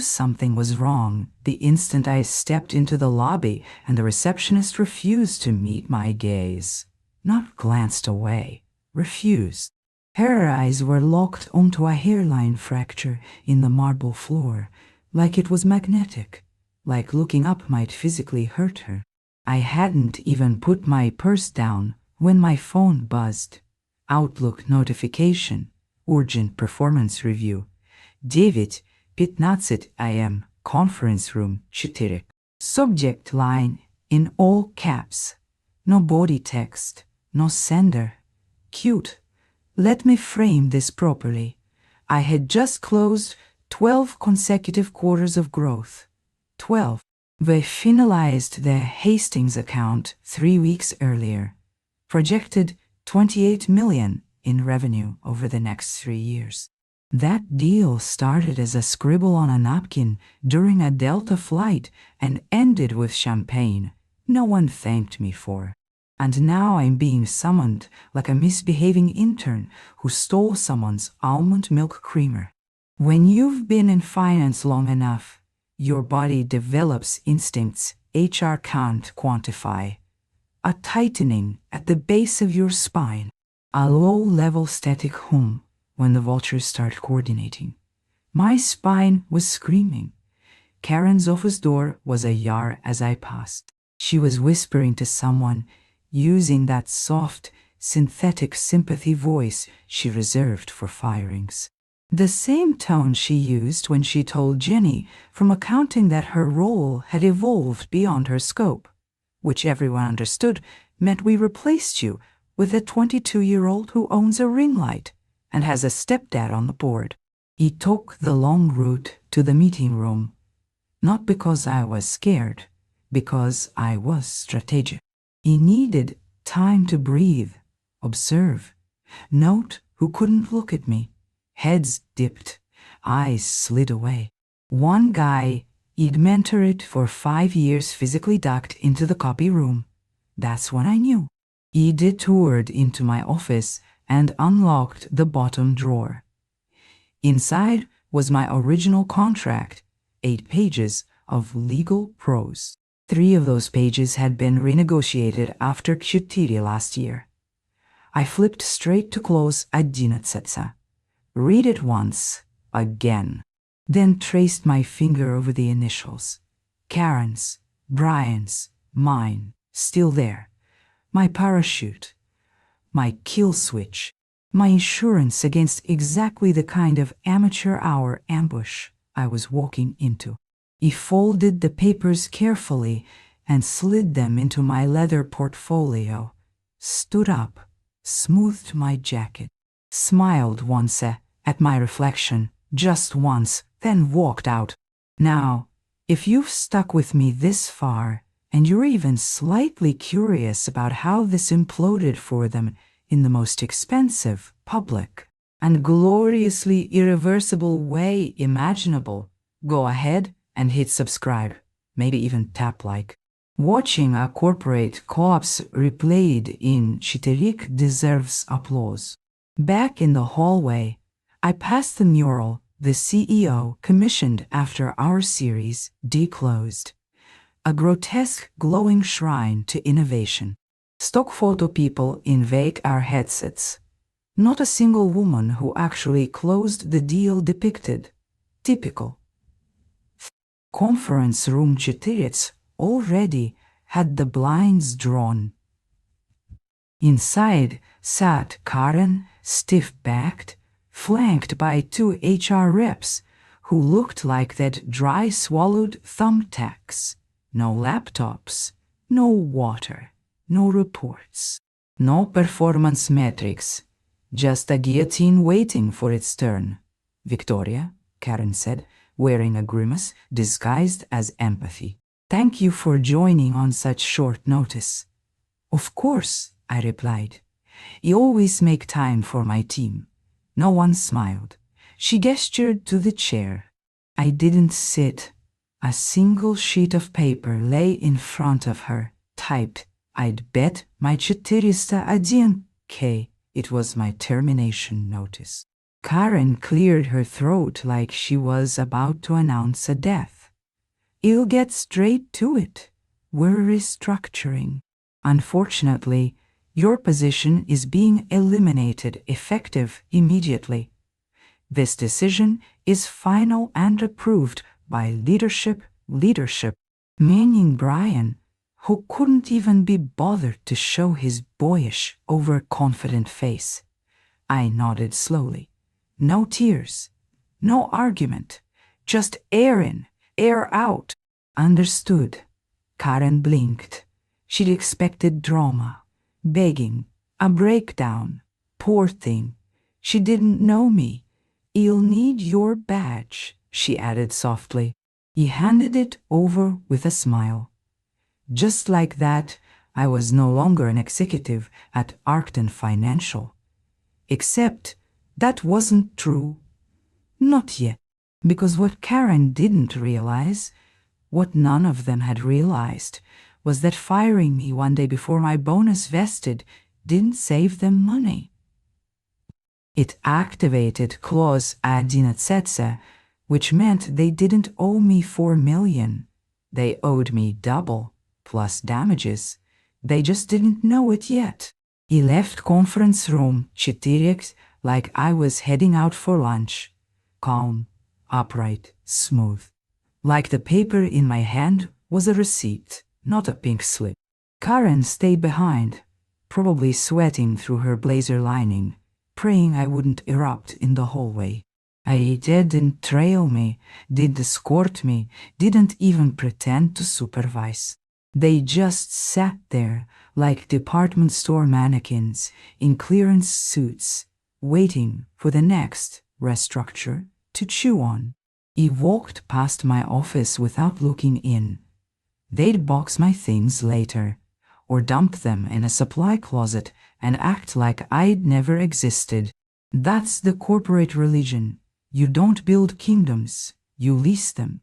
knew something was wrong the instant I stepped into the lobby, and the receptionist refused to meet my gaze. Not glanced away, refused. Her eyes were locked onto a hairline fracture in the marble floor, like it was magnetic, like looking up might physically hurt her. I hadn't even put my purse down when my phone buzzed. Outlook notification, urgent performance review. 9:15 AM, conference room 4. Subject line in all caps. No body text, no sender. Cute. Let me frame this properly. I had just closed 12 consecutive quarters of growth. 12. We finalized the Hastings account 3 weeks earlier. Projected 28 million in revenue over the next 3 years. That deal started as a scribble on a napkin during a Delta flight and ended with champagne no one thanked me for. And now I'm being summoned like a misbehaving intern who stole someone's almond milk creamer. When you've been in finance long enough, your body develops instincts HR can't quantify. A tightening at the base of your spine. A low-level static hum when the vultures start coordinating. My spine was screaming. Karen's office door was ajar as I passed. She was whispering to someone, using that soft, synthetic sympathy voice she reserved for firings. The same tone she used when she told Jenny from accounting that her role had evolved beyond her scope, which everyone understood meant we replaced you with a 22-year-old who owns a ring light and has a stepdad on the board. He took the long route to the meeting room, not because I was scared, because I was strategic. He needed time to breathe, observe, note who couldn't look at me. Heads dipped, eyes slid away. One guy he'd mentored for 5 years physically ducked into the copy room. That's when I knew. He detoured into my office and unlocked the bottom drawer. Inside was my original contract, 8 pages of legal prose. 3 of those pages had been renegotiated after Q4 last year. I flipped straight to clause 11. Read it once, again, then traced my finger over the initials. Karen's, Brian's, mine, still there. My parachute, my kill switch, my insurance against exactly the kind of amateur hour ambush I was walking into. He folded the papers carefully and slid them into my leather portfolio, stood up, smoothed my jacket, smiled once at my reflection, just once, then walked out. Now, if you've stuck with me this far, and you're even slightly curious about how this imploded for them in the most expensive, public, and gloriously irreversible way imaginable, go ahead and hit subscribe, maybe even tap like. Watching a corporate collapse replayed in Chiterik deserves applause. Back in the hallway, I passed the mural the CEO commissioned after our series declosed. A grotesque glowing shrine to innovation. Stock photo people in vague AR headsets. Not a single woman who actually closed the deal depicted. Typical. Conference room 4 already had the blinds drawn. Inside sat Karen, stiff-backed, flanked by 2 HR reps who looked like they'd dry-swallowed thumbtacks. No laptops, no water, no reports, no performance metrics, just a guillotine waiting for its turn. Victoria, Karen said, wearing a grimace disguised as empathy. Thank you for joining on such short notice. Of course, I replied. You always make time for my team. No one smiled. She gestured to the chair. I didn't sit. A single sheet of paper lay in front of her, typed. I'd bet my 401K it was my termination notice. Karen cleared her throat like she was about to announce a death. "I'll get straight to it. We're restructuring. Unfortunately, your position is being eliminated effective immediately. This decision is final and approved by leadership, meaning Brian, who couldn't even be bothered to show his boyish, overconfident face. I nodded slowly. No tears, no argument, just air in, air out. Understood. Karen blinked. She'd expected drama, begging, a breakdown. Poor thing. She didn't know me. "I'll need your badge," she added softly. He handed it over with a smile. Just like that, I was no longer an executive at Arcton Financial. Except that wasn't true. Not yet. Because what Karen didn't realize, what none of them had realized, was that firing me one day before my bonus vested didn't save them money. It activated clause 11, which meant they didn't owe me $4 million. They owed me double, plus damages. They just didn't know it yet. He left conference room 4 like I was heading out for lunch. Calm, upright, smooth. Like the paper in my hand was a receipt, not a pink slip. Karen stayed behind, probably sweating through her blazer lining, praying I wouldn't erupt in the hallway. They didn't trail me, didn't escort me, didn't even pretend to supervise. They just sat there like department store mannequins in clearance suits, waiting for the next restructure to chew on. He walked past my office without looking in. They'd box my things later, or dump them in a supply closet and act like I'd never existed. That's the corporate religion. You don't build kingdoms, you lease them.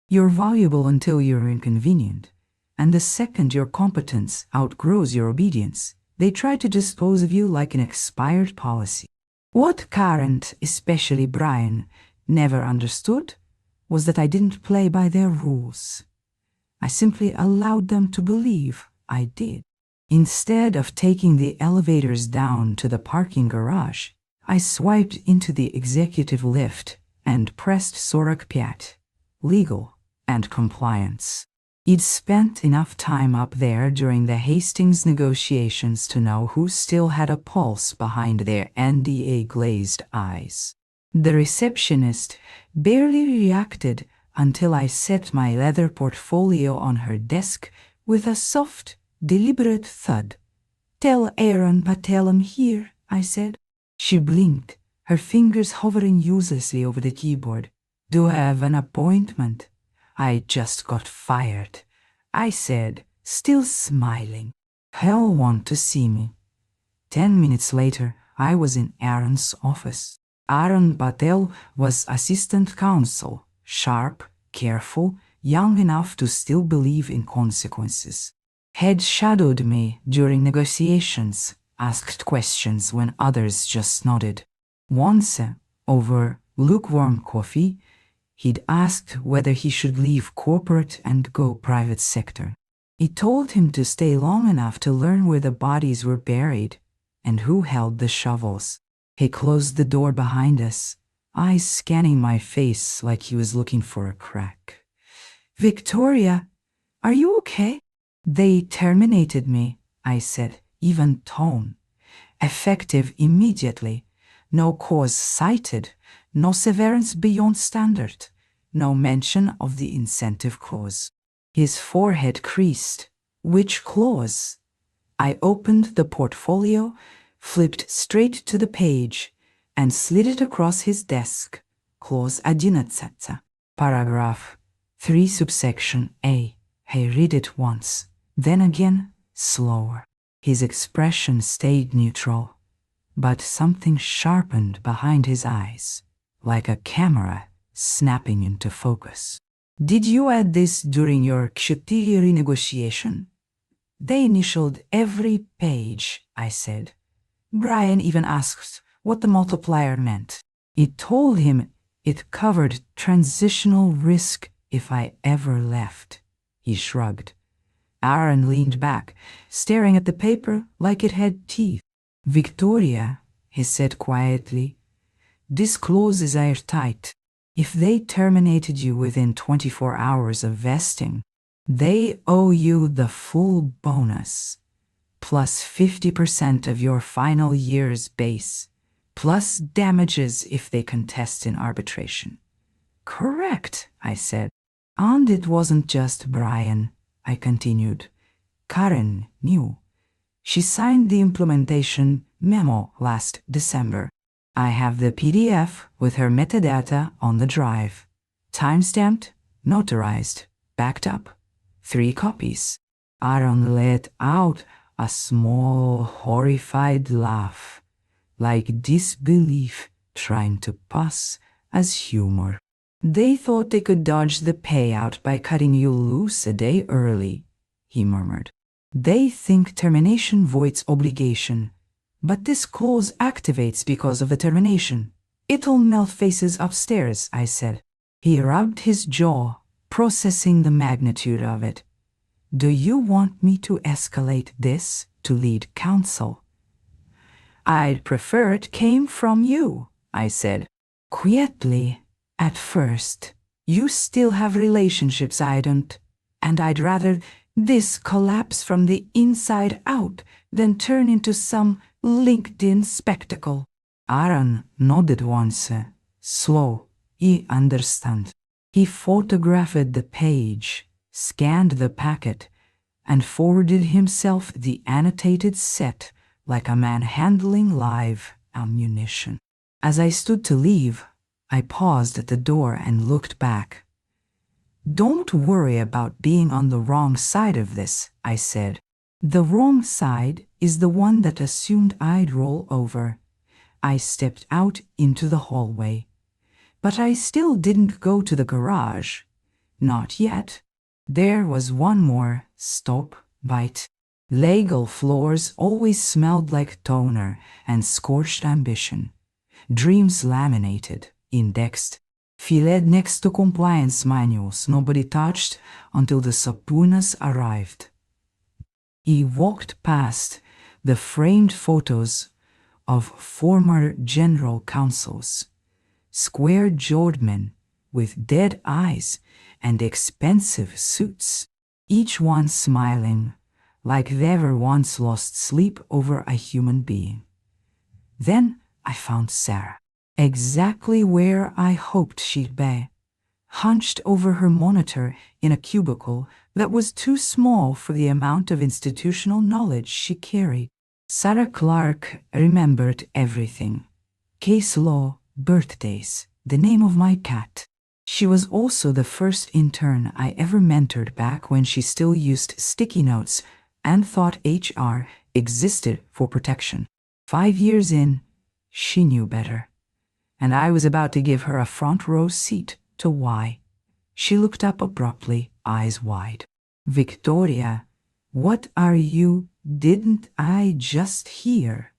You're valuable until you're inconvenient, and the second your competence outgrows your obedience, they try to dispose of you like an expired policy. What Karen, especially Brian, never understood was that I didn't play by their rules. I simply allowed them to believe I did. Instead of taking the elevators down to the parking garage, I swiped into the executive lift and pressed 45, legal and compliance. He'd spent enough time up there during the Hastings negotiations to know who still had a pulse behind their NDA-glazed eyes. The receptionist barely reacted until I set my leather portfolio on her desk with a soft, deliberate thud. "Tell Aaron Patel I'm here," I said. She blinked, her fingers hovering uselessly over the keyboard. "Do I have an appointment?" "I just got fired," I said, still smiling. "He'll want to see me." 10 minutes later, I was in Aaron's office. Aaron Patel was assistant counsel, sharp, careful, young enough to still believe in consequences. Had shadowed me during negotiations, asked questions when others just nodded. Once, over lukewarm coffee, he'd asked whether he should leave corporate and go private sector. He told him to stay long enough to learn where the bodies were buried and who held the shovels. He closed the door behind us, eyes scanning my face like he was looking for a crack. "Victoria, are you okay?" "They terminated me," I said, even tone. "Effective immediately. No cause cited, no severance beyond standard, no mention of the incentive clause." His forehead creased. "Which clause?" I opened the portfolio, flipped straight to the page, and slid it across his desk. Clause 11, paragraph 3 subsection A. He read it once, then again, slower. His expression stayed neutral, but something sharpened behind his eyes, like a camera snapping into focus. "Did you add this during your Kshatriya renegotiation?" "They initialed every page," I said. "Brian even asked what the multiplier meant. It told him it covered transitional risk if I ever left. He shrugged. Aaron leaned back, staring at the paper like it had teeth. Victoria, he said quietly, this clause is airtight. If they terminated you within 24 hours of vesting, they owe you the full bonus, plus 50% of your final year's base, plus damages if they contest in arbitration. Correct, I said. And it wasn't just Brian, I continued. Karen knew. She signed the implementation memo last December. I have the PDF with her metadata on the drive. Timestamped, notarized, backed up. 3 copies. Aaron let out a small, horrified laugh, like disbelief trying to pass as humor. They thought they could dodge the payout by cutting you loose a day early, he murmured. They think termination voids obligation, but this clause activates because of the termination. It'll melt faces upstairs, I said. He rubbed his jaw, processing the magnitude of it. Do you want me to escalate this to lead counsel? I'd prefer it came from you, I said. Quietly, at first. You still have relationships I don't, and I'd rather this collapse from the inside out than turn into some LinkedIn spectacle. Aaron nodded once. Slow, he understand. He photographed the page, scanned the packet, and forwarded himself the annotated set like a man handling live ammunition. As I stood to leave, I paused at the door and looked back. Don't worry about being on the wrong side of this, I said. The wrong side is the one that assumed I'd roll over. I stepped out into the hallway. But I still didn't go to the garage. Not yet. There was one more stop bite. Legal floors always smelled like toner and scorched ambition. Dreams laminated, indexed, filled next to compliance manuals nobody touched until the subpoenas arrived. He walked past the framed photos of former general counsels, square-jawed men with dead eyes and expensive suits, each one smiling like they ever once lost sleep over a human being. Then I found Sarah, exactly where I hoped she'd be, hunched over her monitor in a cubicle that was too small for the amount of institutional knowledge she carried. Sarah Clark remembered everything. Case law, birthdays, the name of my cat. She was also the first intern I ever mentored back when she still used sticky notes and thought HR existed for protection. 5 years in, she knew better. And I was about to give her a front row seat to why. She looked up abruptly, eyes wide. Victoria, what are you? Didn't I just hear?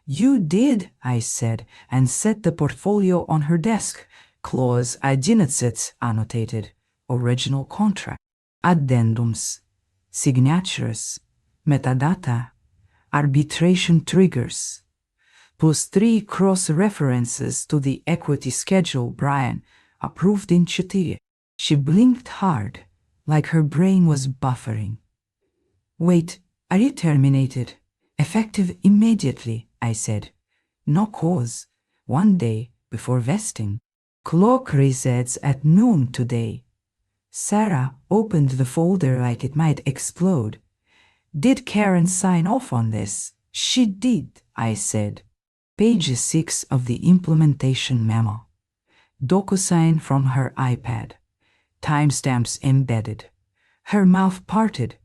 You did, I said, and set the portfolio on her desk. Clause 11 annotated. Original contract. Addendums. Signatures. Metadata. Arbitration triggers. Plus 3 cross-references to the equity schedule Brian approved in Chittiria. She blinked hard, like her brain was buffering. Wait, are you terminated? Effective immediately, I said. No cause. 1 day before vesting. Clock resets at noon today. Sarah opened the folder like it might explode. Did Karen sign off on this? She did, I said. Page 6 of the implementation memo. DocuSign from her iPad. Timestamps embedded. Her mouth parted.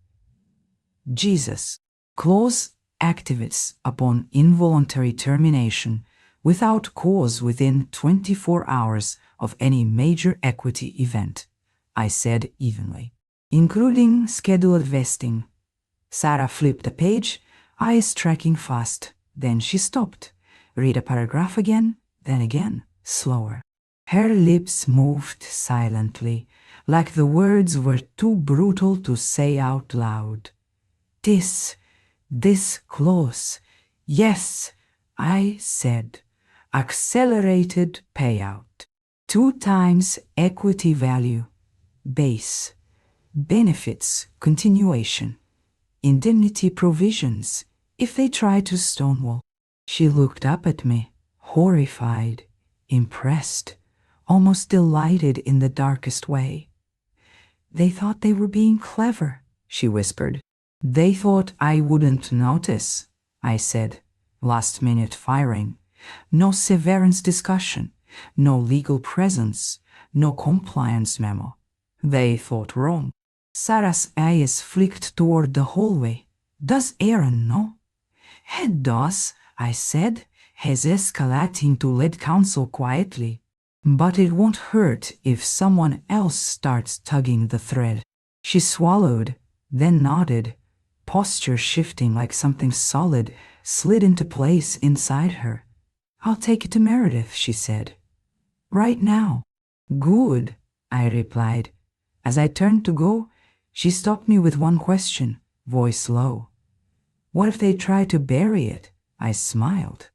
Jesus. Clause activates upon involuntary termination without cause within 24 hours of any major equity event, I said evenly, including scheduled vesting. Sarah flipped a page, eyes tracking fast. Then she stopped, read a paragraph again, then again, slower. Her lips moved silently, like the words were too brutal to say out loud. This close. Yes, I said. Accelerated payout. 2 times equity value. Base. Benefits continuation. Indemnity provisions if they try to stonewall. She looked up at me, horrified, impressed, almost delighted in the darkest way. They thought they were being clever, she whispered. They thought I wouldn't notice, I said. Last-minute firing. No severance discussion, no legal presence, no compliance memo. They thought wrong. Sarah's eyes flicked toward the hallway. Does Aaron know? He does, I said, he's escalating to lead counsel quietly. But it won't hurt if someone else starts tugging the thread. She swallowed, then nodded, posture shifting like something solid slid into place inside her. I'll take it to Meredith, she said. Right now. Good, I replied. As I turned to go, she stopped me with one question, voice low. What if they try to bury it? I smiled.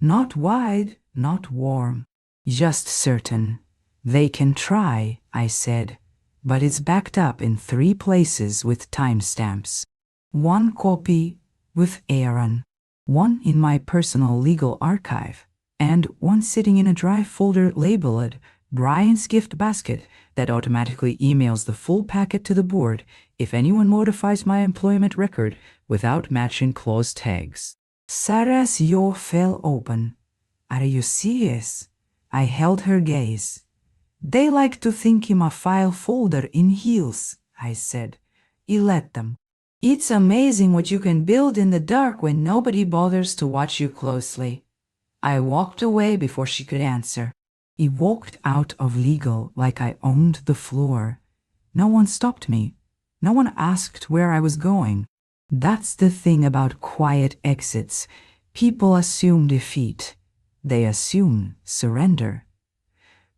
Not wide, not warm, just certain. They can try, I said, but it's backed up in 3 places with timestamps. 1 copy with Aaron, 1 in my personal legal archive, and 1 sitting in a drive folder labeled Brian's gift basket that automatically emails the full packet to the board if anyone modifies my employment record without matching clause tags. Sarah's jaw fell open. Are you serious? I held her gaze. They like to think him a file folder in heels, I said. You let them. It's amazing what you can build in the dark when nobody bothers to watch you closely. I walked away before she could answer. He walked out of legal like I owned the floor. No one stopped me. No one asked where I was going. That's the thing about quiet exits. People assume defeat. They assume surrender.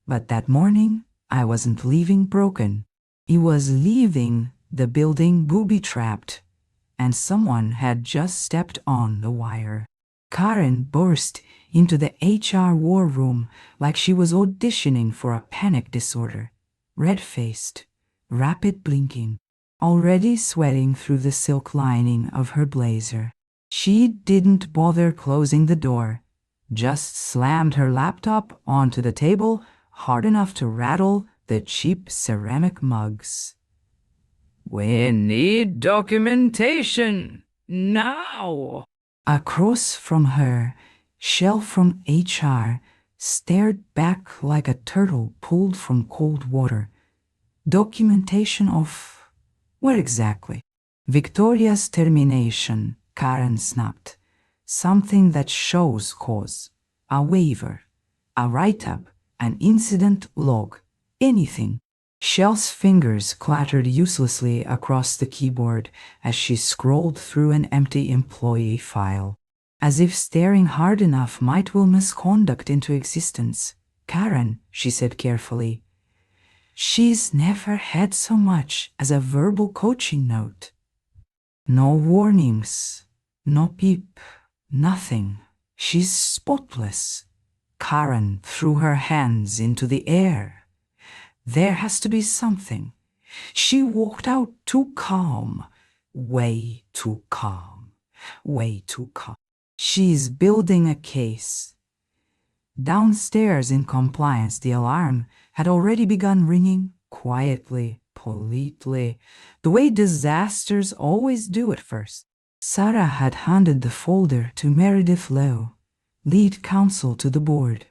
But that morning, I wasn't leaving broken. He was leaving the building booby-trapped, and someone had just stepped on the wire. Karen burst into the HR war room like she was auditioning for a panic disorder, red-faced, rapid blinking, already sweating through the silk lining of her blazer. She didn't bother closing the door, just slammed her laptop onto the table hard enough to rattle the cheap ceramic mugs. We need documentation now. Across from her, Shell from HR stared back like a turtle pulled from cold water. Documentation of where exactly? Victoria's termination, Karen snapped. Something that shows cause. A waiver, a write-up, an incident log, anything. Shell's fingers clattered uselessly across the keyboard as she scrolled through an empty employee file. As if staring hard enough might will misconduct into existence. Karen, she said carefully, she's never had so much as a verbal coaching note. No warnings, no peep, nothing. She's spotless. Karen threw her hands into the air. There has to be something. She walked out too calm, way too calm, way too calm. She's building a case. Downstairs in compliance, the alarm had already begun ringing quietly, politely, the way disasters always do at first. Sarah had handed the folder to Meredith Lowe, lead counsel to the board.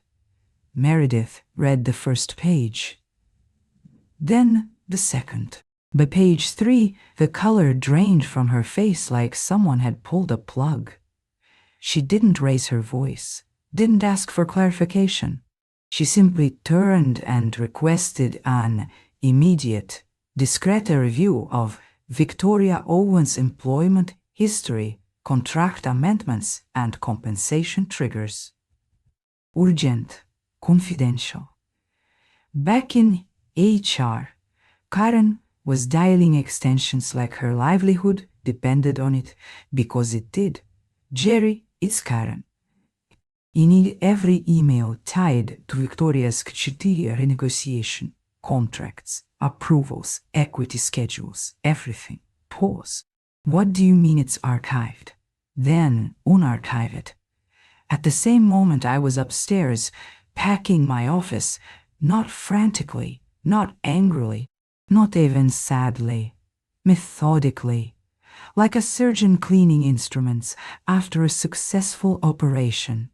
Meredith read the first page, then the second. By page 3, the color drained from her face like someone had pulled a plug. She didn't raise her voice, didn't ask for clarification. She simply turned and requested an immediate, discreet review of Victoria Owen's employment history, contract amendments, and compensation triggers. urgent, confidential. Back in HR, Karen was dialing extensions like her livelihood depended on it, because it did. Jerry, it's Karen. You need every email tied to Victoria's Kchitiria renegotiation, contracts, approvals, equity schedules, everything. Pause. What do you mean it's archived? Then unarchive it. At the same moment I was upstairs, packing my office, not frantically, not angrily, not even sadly, methodically, like a surgeon cleaning instruments after a successful operation.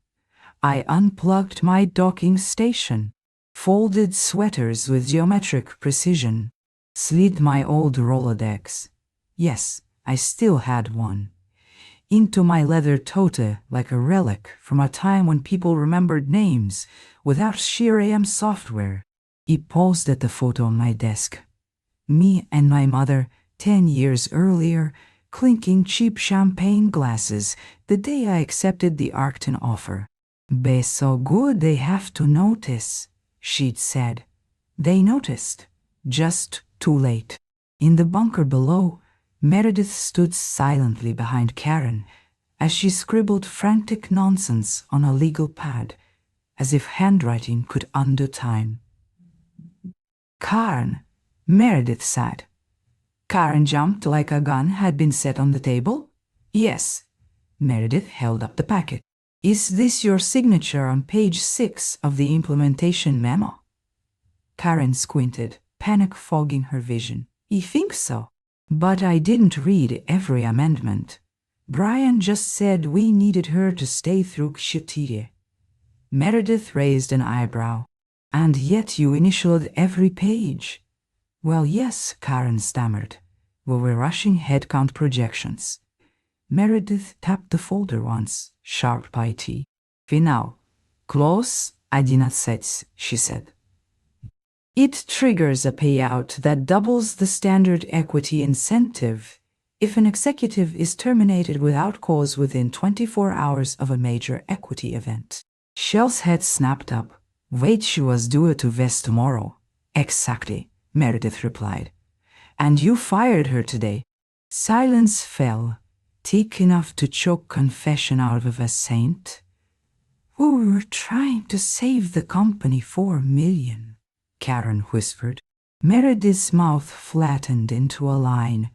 I unplugged my docking station, folded sweaters with geometric precision, slid my old Rolodex. Yes, I still had one. Into my leather tote like a relic from a time when people remembered names without sheer AM software. He paused at the photo on my desk. Me and my mother, 10 years earlier, clinking cheap champagne glasses the day I accepted the Arcton offer. "Be so good they have to notice," she'd said. They noticed, just too late. In the bunker below, Meredith stood silently behind Karen as she scribbled frantic nonsense on a legal pad, as if handwriting could undo time. "Karen," Meredith said. Karen jumped like a gun had been set on the table. "Yes." Meredith held up the packet. "Is this your signature on page 6 of the implementation memo?" Karen squinted, panic fogging her vision. "I think so. But I didn't read every amendment. Brian just said we needed her to stay through Kshitire." Meredith raised an eyebrow. "And yet you initialed every page." "Well, yes," Karen stammered. "We were rushing headcount projections." Meredith tapped the folder once, sharp IT. "Final. Clause 11, she said. "It triggers a payout that doubles the standard equity incentive if an executive is terminated without cause within 24 hours of a major equity event." Shell's head snapped up. "Wait, she was due to vest tomorrow." "Exactly," Meredith replied. "And you fired her today." Silence fell, thick enough to choke confession out of a saint. "We were trying to save the company $4 million, Karen whispered. Meredith's mouth flattened into a line.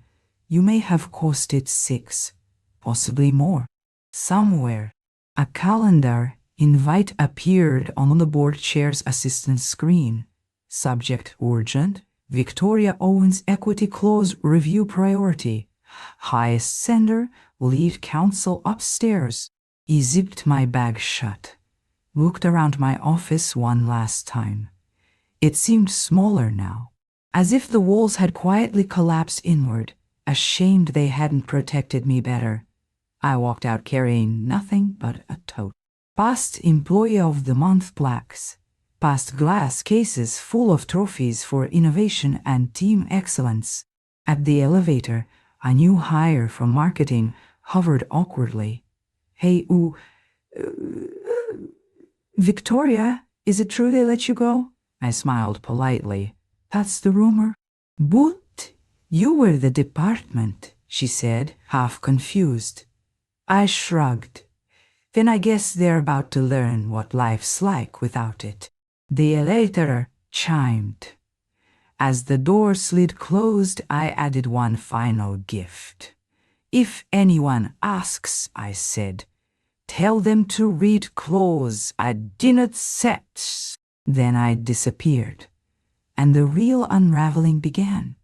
"You may have cost it 6, possibly more." Somewhere, a calendar invite appeared on the board chair's assistant screen. Subject urgent. Victoria Owens Equity Clause Review Priority. Highest sender, lead counsel upstairs. I zipped my bag shut, looked around my office one last time. It seemed smaller now, as if the walls had quietly collapsed inward, ashamed they hadn't protected me better. I walked out carrying nothing but a tote. Past Employee of the Month plaques, past glass cases full of trophies for innovation and team excellence. At the elevator, a new hire from marketing hovered awkwardly. "Hey, Victoria, is it true they let you go?" I smiled politely. "That's the rumor." "But you were the department," she said, half confused. I shrugged. "Then I guess they're about to learn what life's like without it." The elevator chimed. As the door slid closed, I added one final gift. "If anyone asks," I said, "tell them to read clause I didn't set." Then I disappeared, and the real unraveling began.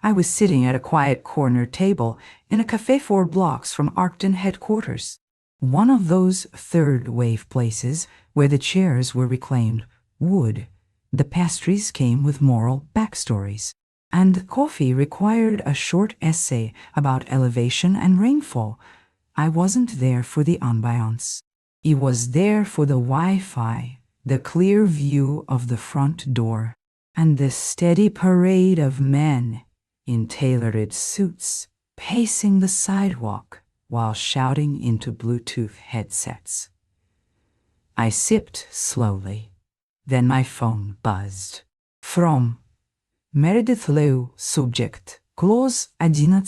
I was sitting at a quiet corner table in a cafe 4 blocks from Arcton headquarters. One of those third-wave places where the chairs were reclaimed wood. The pastries came with moral backstories, and coffee required a short essay about elevation and rainfall. I wasn't there for the ambiance. I was there for the Wi-Fi, the clear view of the front door, and the steady parade of men in tailored suits pacing the sidewalk while shouting into Bluetooth headsets. I sipped slowly. Then my phone buzzed. From Meredith Lew, subject, clause 11,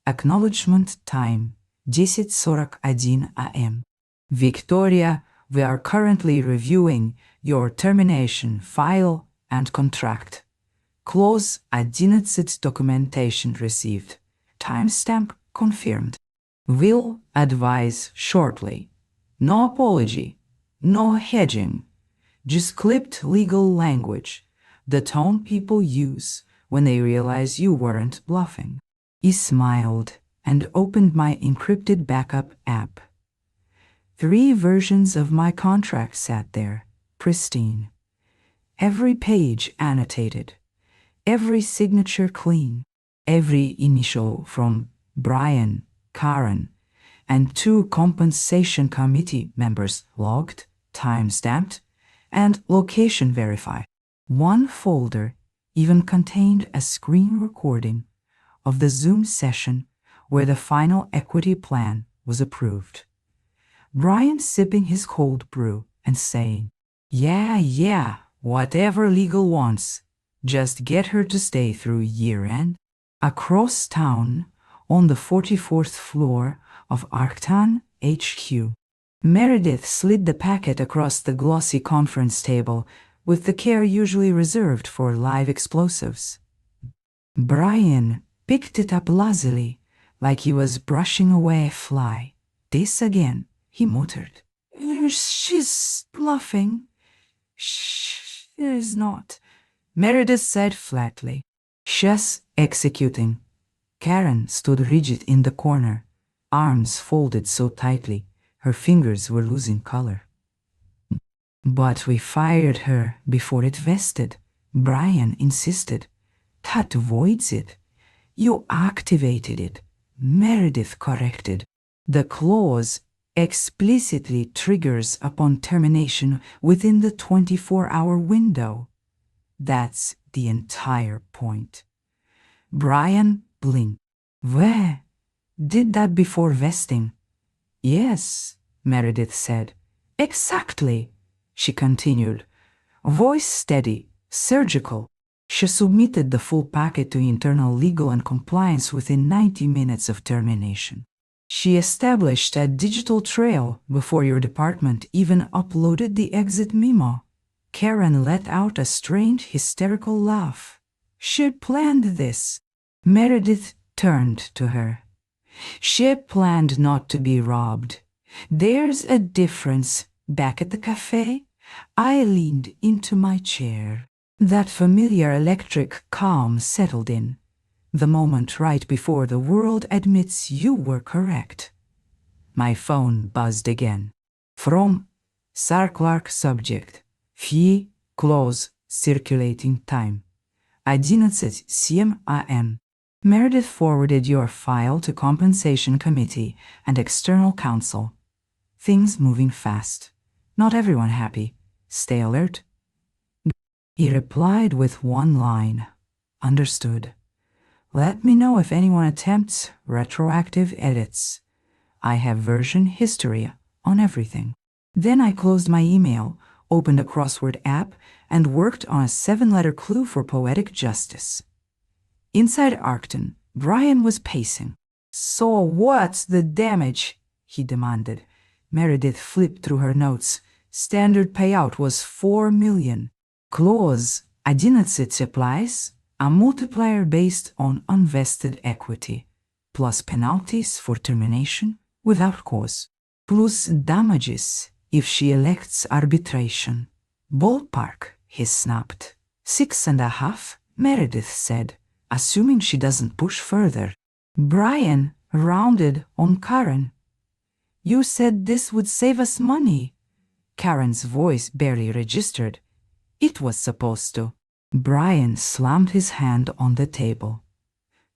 acknowledgement time, 10:41 a.m. Victoria, we are currently reviewing your termination file and contract. Clause 11 documentation received. Timestamp confirmed. Will advise shortly. No apology. No hedging. Just clipped legal language. The tone people use when they realize you weren't bluffing. He smiled and opened my encrypted backup app. 3 versions of my contract sat there, pristine. Every page annotated. Every signature clean. Every initial from Brian, Karen, and 2 compensation committee members logged, time-stamped, and location verified. One folder even contained a screen recording of the Zoom session where the final equity plan was approved. Brian sipping his cold brew and saying, Yeah, whatever legal wants. Just get her to stay through year-end. Across town, on the 44th floor of Arctan HQ, Meredith slid the packet across the glossy conference table with the care usually reserved for live explosives. Brian picked it up lazily, like he was brushing away a fly. This again, he muttered. She's bluffing. She is not, Meredith said flatly. She's executing. Karen stood rigid in the corner, arms folded so tightly her fingers were losing color. But we fired her before it vested, Brian insisted. That voids it. You activated it, Meredith corrected. The clause explicitly triggers upon termination within the 24-hour window. That's the entire point. Brian blinked. Where? Did that before vesting? Yes, Meredith said. Exactly, she continued, voice steady, surgical. She submitted the full packet to internal legal and compliance within 90 minutes of termination. She established a digital trail before your department even uploaded the exit memo. Karen let out a strained, hysterical laugh. She planned this. Meredith turned to her. She planned not to be robbed. There's a difference. Back at the cafe, I leaned into my chair. That familiar electric calm settled in. The moment right before the world admits you were correct. My phone buzzed again. From Clark subject. Fee, clause, circulating time. 11:07 a.m. Meredith forwarded your file to Compensation Committee and External Counsel. Things moving fast. Not everyone happy. Stay alert. He replied with one line. Understood. Let me know if anyone attempts retroactive edits. I have version history on everything. Then I closed my email, opened a crossword app, and worked on a 7-letter clue for poetic justice. Inside Arcton, Brian was pacing. So what's the damage? He demanded. Meredith flipped through her notes. Standard payout was $4 million. Clause 11 applies, a multiplier based on unvested equity, plus penalties for termination without cause, plus damages if she elects arbitration. Ballpark, he snapped. 6.5, Meredith said, assuming she doesn't push further. Brian rounded on Karen. You said this would save us money. Karen's voice barely registered. It was supposed to. Brian slammed his hand on the table.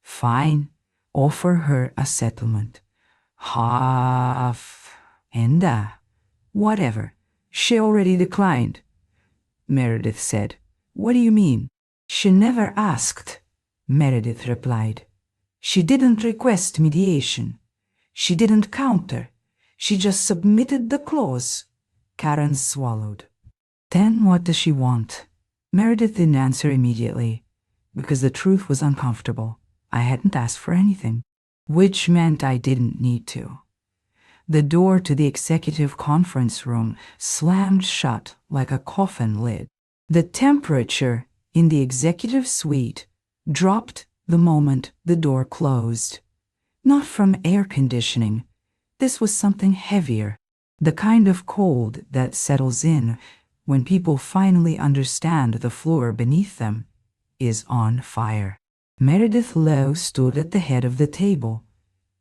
Fine, offer her a settlement. Half. And whatever. She already declined. Meredith said. What do you mean? She never asked, Meredith replied. She didn't request mediation. She didn't counter. She just submitted the clause. Karen swallowed. Then what does she want? Meredith didn't answer immediately, because the truth was uncomfortable. I hadn't asked for anything, which meant I didn't need to. The door to the executive conference room slammed shut like a coffin lid. The temperature in the executive suite dropped the moment the door closed. Not from air conditioning. This was something heavier, the kind of cold that settles in when people finally understand the floor beneath them is on fire. Meredith Lowe stood at the head of the table,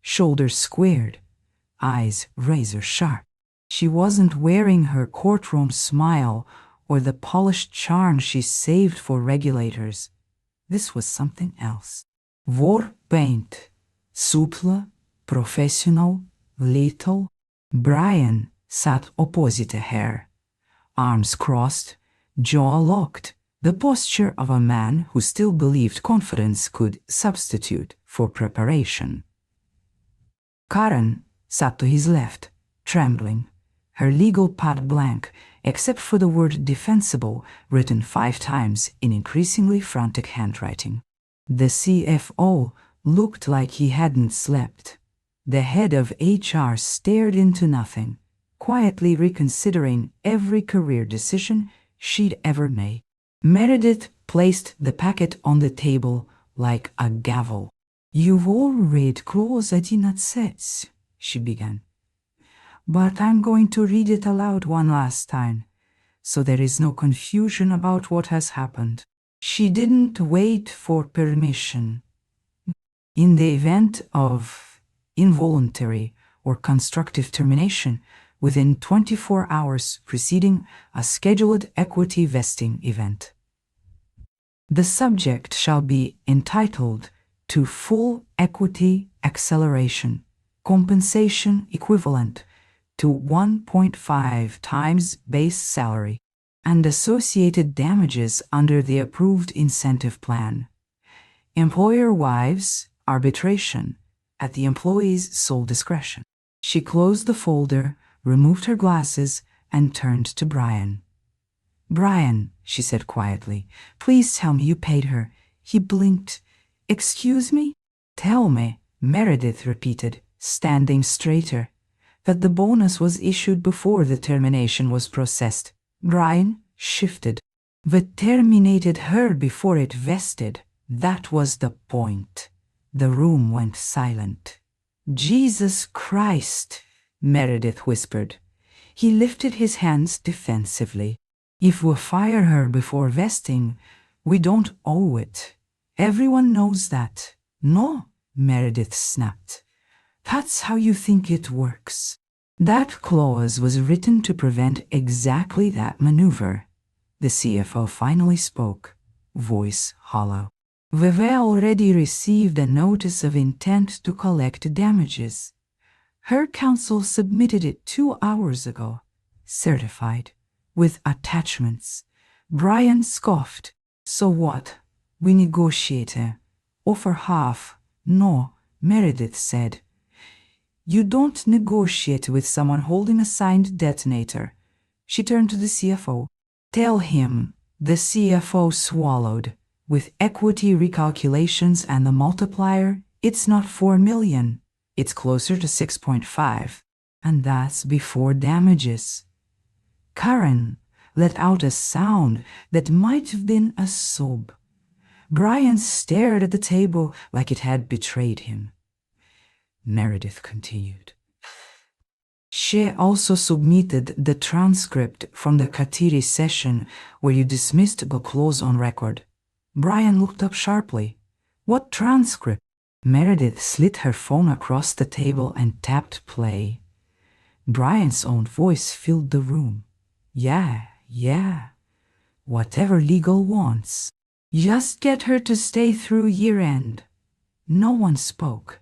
shoulders squared, eyes razor sharp. She wasn't wearing her courtroom smile or the polished charm she saved for regulators. This was something else. War-paint, supple, professional, lethal. Brian sat opposite her, arms crossed, jaw locked, the posture of a man who still believed confidence could substitute for preparation. Karen sat to his left, trembling, her legal pad blank, except for the word defensible written 5 times in increasingly frantic handwriting. The CFO looked like he hadn't slept. The head of HR stared into nothing, quietly reconsidering every career decision she'd ever made. Meredith placed the packet on the table like a gavel. "You've all read Clause 11, she began. "But I'm going to read it aloud one last time, so there is no confusion about what has happened. She didn't wait for permission. In the event of involuntary or constructive termination within 24 hours preceding a scheduled equity vesting event, the subject shall be entitled to full equity acceleration, compensation equivalent to 1.5 times base salary, and associated damages under the approved incentive plan. Employer wives arbitration at the employee's sole discretion." She closed the folder, removed her glasses, and turned to Brian. "Brian," she said quietly, "please tell me you paid her." He blinked. "Excuse me?" "Tell me," Meredith repeated, standing straighter, "that the bonus was issued before the termination was processed." Brian shifted. "We terminated her before it vested. That was the point." The room went silent. "Jesus Christ," Meredith whispered. He lifted his hands defensively. "If we fire her before vesting, we don't owe it. Everyone knows that." "No," Meredith snapped. "That's how you think it works." That clause was written to prevent exactly that maneuver. The CFO finally spoke, voice hollow. "We've already received a notice of intent to collect damages. Her counsel submitted it 2 hours ago, certified, with attachments." Brian scoffed. "So what? We negotiate. Offer half." "No," Meredith said. "You don't negotiate with someone holding a signed detonator." She turned to the CFO. "Tell him." The CFO swallowed. "With equity recalculations and the multiplier, it's not 4 million. It's closer to 6.5. And that's before damages." Karen let out a sound that might have been a sob. Brian stared at the table like it had betrayed him. Meredith continued. "She also submitted the transcript from the Kateri session where you dismissed the clause on record." Brian looked up sharply. "What transcript?" Meredith slid her phone across the table and tapped play. Brian's own voice filled the room. Yeah. Whatever legal wants. Just get her to stay through year-end." No one spoke.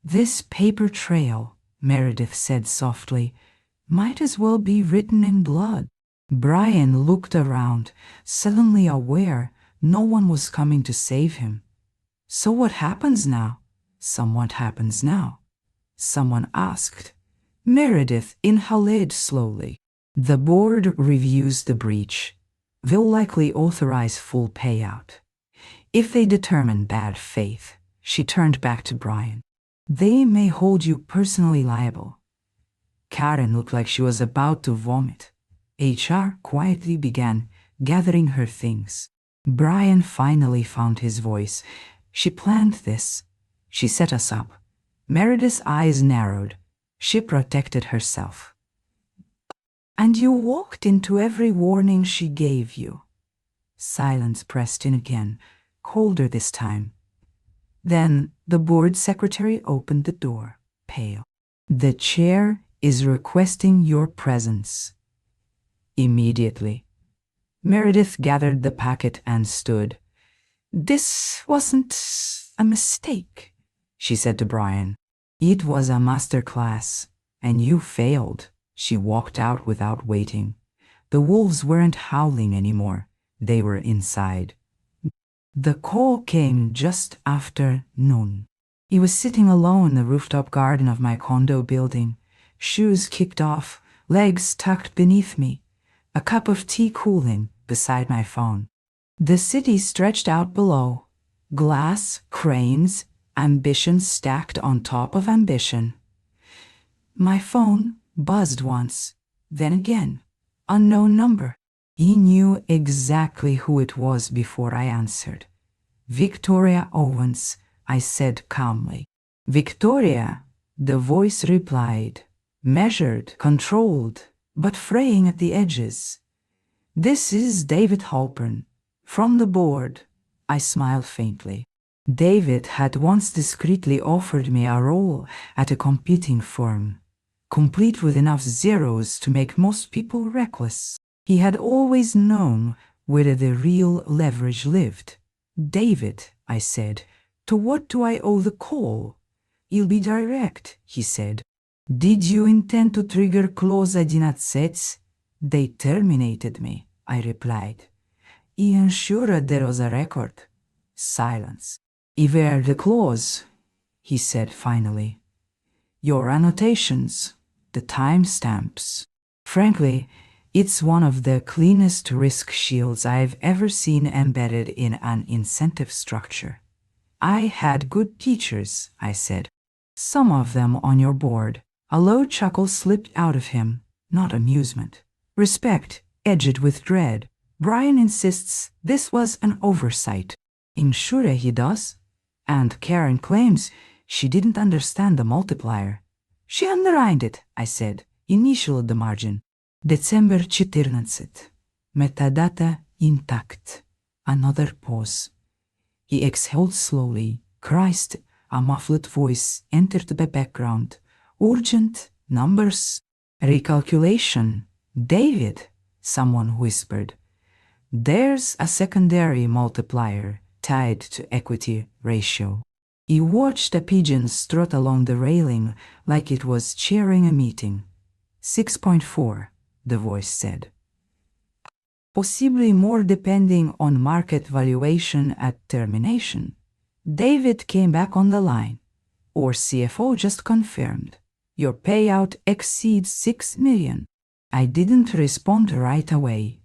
"This paper trail," Meredith said softly, "might as well be written in blood." Brian looked around, suddenly aware no one was coming to save him. "So what happens now?" "Somewhat happens now," someone asked. Meredith inhaled slowly. The board reviews the breach. They'll likely authorize full payout. If they determine bad faith, she turned back to Brian, they may hold you personally liable. Karen looked like she was about to vomit. HR quietly began gathering her things. Brian finally found his voice. She planned this. She set us up. Meredith's eyes narrowed. She protected herself. And you walked into every warning she gave you. Silence pressed in again, colder this time. Then the board secretary opened the door, pale. The chair is requesting your presence. Immediately. Meredith gathered the packet and stood. This wasn't a mistake, she said to Brian. It was a master class, and you failed. She walked out without waiting. The wolves weren't howling anymore. They were inside. The call came just after noon. He was sitting alone in the rooftop garden of my condo building, shoes kicked off, legs tucked beneath me, a cup of tea cooling beside my phone. The city stretched out below, glass, cranes, ambition stacked on top of ambition. My phone buzzed once, then again. Unknown number. He knew exactly who it was before I answered. Victoria Owens, I said calmly. Victoria, the voice replied, measured, controlled, but fraying at the edges. This is David Halpern, from the board. I smiled faintly. David had once discreetly offered me a role at a competing firm, complete with enough zeros to make most people reckless. He had always known where the real leverage lived. David, I said, to what do I owe the call? You'll be direct, he said. Did you intend to trigger clause 11? They terminated me, I replied. He ensured there was a record. Silence. Where the clause? He said finally. Your annotations, the timestamps. Frankly, it's one of the cleanest risk shields I've ever seen embedded in an incentive structure. I had good teachers, I said. Some of them on your board. A low chuckle slipped out of him, not amusement. Respect, edged with dread. Brian insists this was an oversight. I'm sure he does. And Karen claims she didn't understand the multiplier. She underlined it, I said, initialed the margin. December 14. Metadata intact. Another pause. He exhaled slowly. Christ, a muffled voice entered the background. Urgent, numbers. Recalculation. David, someone whispered. There's a secondary multiplier tied to equity ratio. He watched a pigeon strut along the railing like it was chairing a meeting. 6.4, the voice said. Possibly more depending on market valuation at termination. David came back on the line. Our CFO just confirmed. Your payout exceeds 6 million. I didn't respond right away.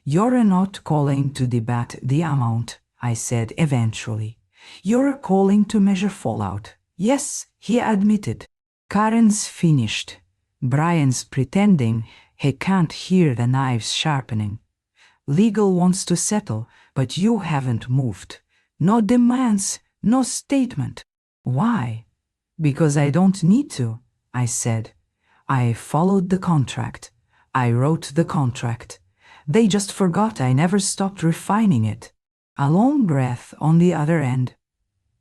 You're not calling to debate the amount, I said eventually. You're calling to measure fallout. Yes, he admitted. Karen's finished. Brian's pretending he can't hear the knives sharpening. Legal wants to settle, but you haven't moved. No demands, no statement. Why? Because I don't need to, I said. I followed the contract. I wrote the contract. They just forgot I never stopped refining it. A long breath on the other end.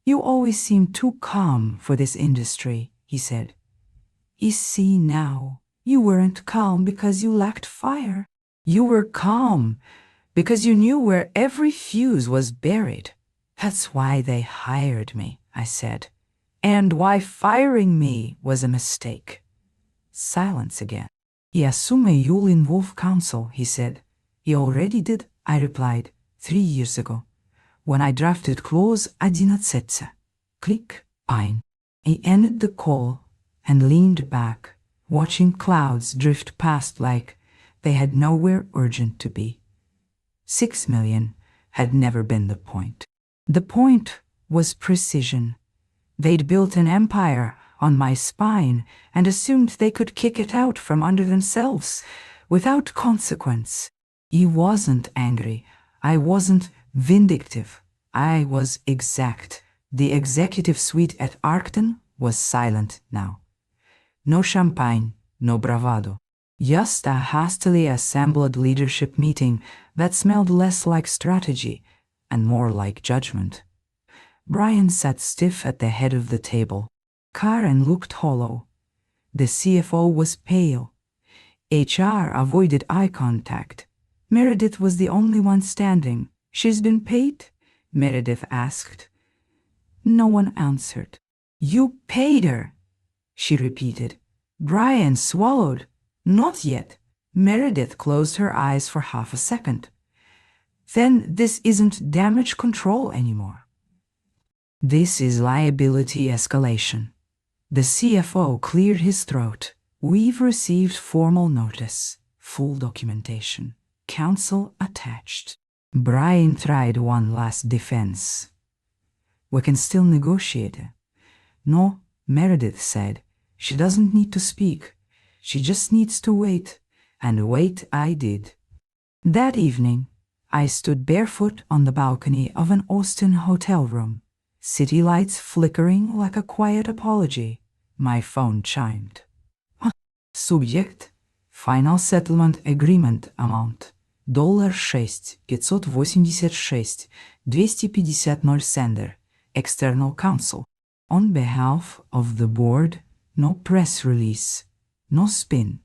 You always seem too calm for this industry, he said. You see now, you weren't calm because you lacked fire. You were calm because you knew where every fuse was buried. That's why they hired me, I said, and why firing me was a mistake. Silence again. I assume you'll involve counsel, he said. He already did, I replied, 3 years ago, when I drafted clause 11. Click, pine. He ended the call and leaned back, watching clouds drift past like They had nowhere urgent to be. 6 million had never been the point. The point was precision. They'd built an empire on my spine and assumed they could kick it out from under themselves without consequence. I wasn't angry. I wasn't vindictive. I was exact. The executive suite at Arcton was silent now. No champagne, no bravado. Just a hastily assembled leadership meeting that smelled less like strategy and more like judgment. Brian sat stiff at the head of the table. Karen looked hollow. The CFO was pale. HR avoided eye contact. Meredith was the only one standing. "She's been paid?" Meredith asked. No one answered. "You paid her," she repeated. Brian swallowed. "Not yet." Meredith closed her eyes for half a second. "Then this isn't damage control anymore. This is liability escalation." The CFO cleared his throat. "We've received formal notice. Full documentation. Counsel attached." Brian tried one last defense. "We can still negotiate." "No," Meredith said. "She doesn't need to speak. She just needs to wait." And wait I did. That evening, I stood barefoot on the balcony of an Austin hotel room. City lights flickering like a quiet apology. My phone chimed. Subject. Final settlement agreement amount. $6 586 250 sender. External counsel. On behalf of the board, no press release, no spin.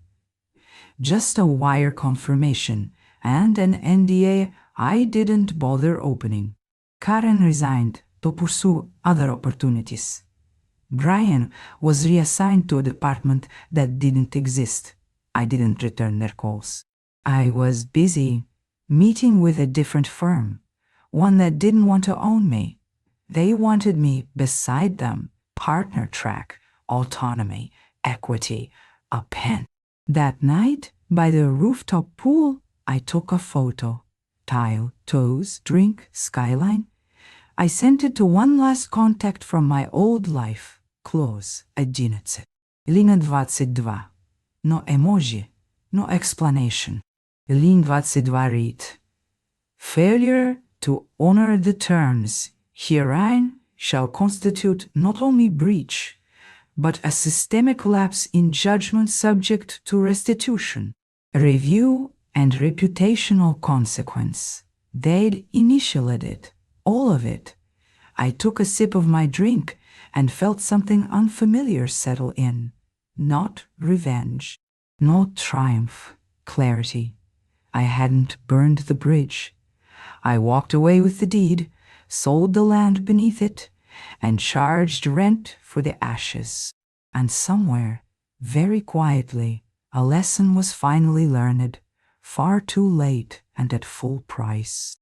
Just a wire confirmation and an NDA I didn't bother opening. Karen resigned to pursue other opportunities. Brian was reassigned to a department that didn't exist. I didn't return their calls. I was busy meeting with a different firm, one that didn't want to own me. They wanted me beside them. Partner track, autonomy, equity, a pen. That night, by the rooftop pool, I took a photo. Tile, toes, drink, skyline. I sent it to one last contact from my old life. Close, 11. Линия 22. No emoji, no explanation. Line 22 read. Failure to honor the terms herein shall constitute not only breach, but a systemic lapse in judgment subject to restitution, review, and reputational consequence. They'd initialed it, all of it. I took a sip of my drink and felt something unfamiliar settle in. Not revenge, no triumph, clarity. I hadn't burned the bridge. I walked away with the deed, sold the land beneath it, and charged rent for the ashes. And somewhere, very quietly, a lesson was finally learned, far too late and at full price.